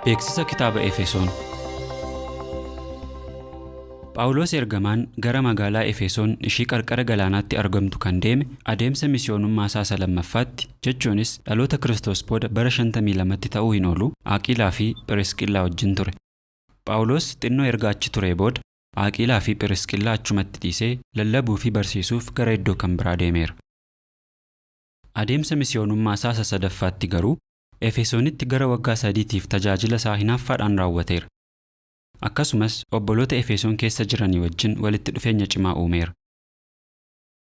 Beeksisa kitaaba Efesoon. Phaawulos ergamaan gara magaalaa Efesoon ishii qarqara galaanaatti argamtu kan deeme adeemsa misiyoonummaa isaa lammaffaatti jechuunis dhaloota Kiristoos booda bara 52tti ta'uu hin oolu Aaqilaa fi Phirisqillaa wajjin ture. Phaawulos xinnoo erga achi ture booda Aaqilaa fi Phirisqillaa achumatti dhiisee lallabuu fi barsiisuuf gara iddoo kan biraa deemeera. Adeemsa misiyoonummaa isaa sadaffaatti garuu Efesoonitti gara waggaa 3tiif tajaajila isaa hinaaffaadhaan raawwateera. Akkasumas obboloota Efesoon keessa jiranii wajjin walitti dhufeenya cimaa uumeera.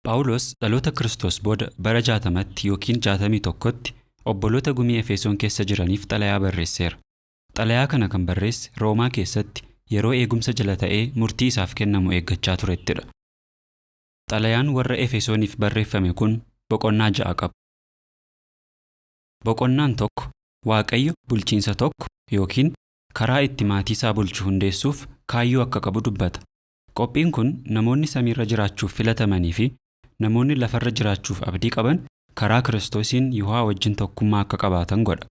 Phaawulos dhaloota Kiristoos booda bara 60tti yookiin 61tti obboloota gumii Efesoon keessa jiraniif xalayaa barreesseera. Xalayaa kana kan barreesse Roomaa keessatti yeroo eegumsa jala ta'ee murtii isaaf kennamu eeggachaa turettidha. Xalayaan warra Efesooniif barreeffame kun boqonnaa 6 qaba. Boqonnaan tokko Waaqayyo bulchiinsa tokko yookiin karaa itti maatii isaa bulchu hundeessuuf kaayyoo akka qabu dubbata. Qophiin kun namoonni samiirra jiraachuuf filatamanii fi namoonni lafarra jiraachuuf abdii qaban karaa Kiristoosiin Yihuwaa wajjin tokkummaa akka qabaatan godha.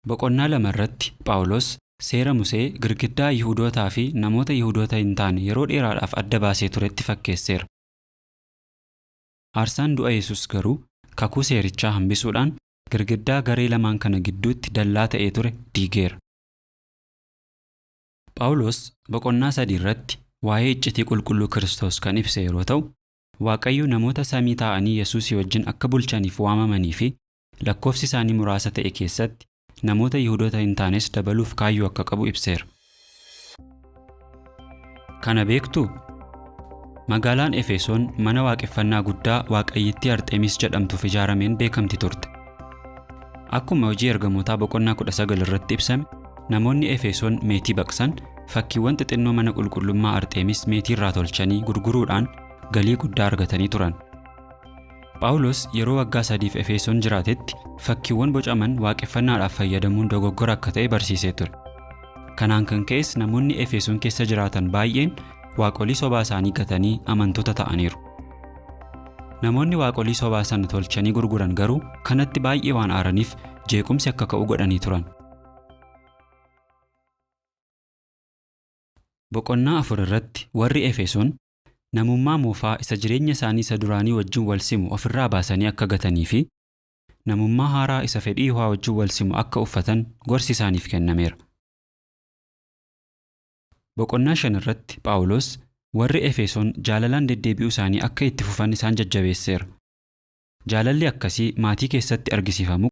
Boqonnaa 2 irratti Phaawulos seera Musee girgiddaa Yihuudootaa fi namoota Yihuudoota hin taane yeroo dheeraadhaaf adda baasee turetti fakkeesseera. Aarsaan du'a Yesuus garuu kakuu seerichaa hambisuudhaan girgiddaa garee lamaan kana gidduutti dallaa ta'ee ture diigeera. Phaawulos boqonnaa 3 irratti waa'ee iccitii qulqulluu Kiristoos kan ibse yeroo ta'u, Waaqayyo namoota samii taa'anii Yesuusii wajjin akka bulchaniif waamamanii fi lakkoofsi isaanii muraasa ta'e keessatti namoota Yihuudoota hin taanes dabaluuf kaayyoo akka qabu ibseera. Kana beektuu? Magaalaan Efesoon mana waaqeffannaa guddaa Waaqayyittii Arxemis jedhamtuuf ijaarameen beekamti turte. Akkuma hojii ergamootaa boqonnaa 19 irratti ibsame, namoonni Efesoon meetii baqsan fakkiiwwan xixinnoo mana qulqullummaa Arxemis meetii irraa tolchanii gurguruudhaan galii guddaa argatanii turan. Phaawulos yeroo waggaa 3f Efesoon jiraatetti fakkiiwwan bocaman waaqeffannaadhaaf fayyadamuun dogoggora akka ta'e barsiisee ture. Kanaan kan ka'es namoonni Efesoon keessa jiraatan baay'een waaqolii sobaa isaanii gatanii amantoota ta'aniiru. Namoonni waaqolii sobaa sana tolchanii gurguran garuu kanatti baay'ee waan aaraniif jeequmsi akka ka'u godhanii turan. Boqonnaa 4 irratti warri Efesoon namummaa moofaa isa jireenya isaanii isa duraanii wajjin wal simu ofirraa baasanii akka gatanii fi namummaa haaraa isa fedhii Yihuwaa wajjin wal simu akka uffatan gorsi isaaniif kennameera. Boqonnaa 5 irratti Phaawulos warri Efesoon jaalalaan deddeebi'uu isaanii akka itti fufan isaan jajjabeesseera. Jaalalli akkasii maatii keessatti argisiifamu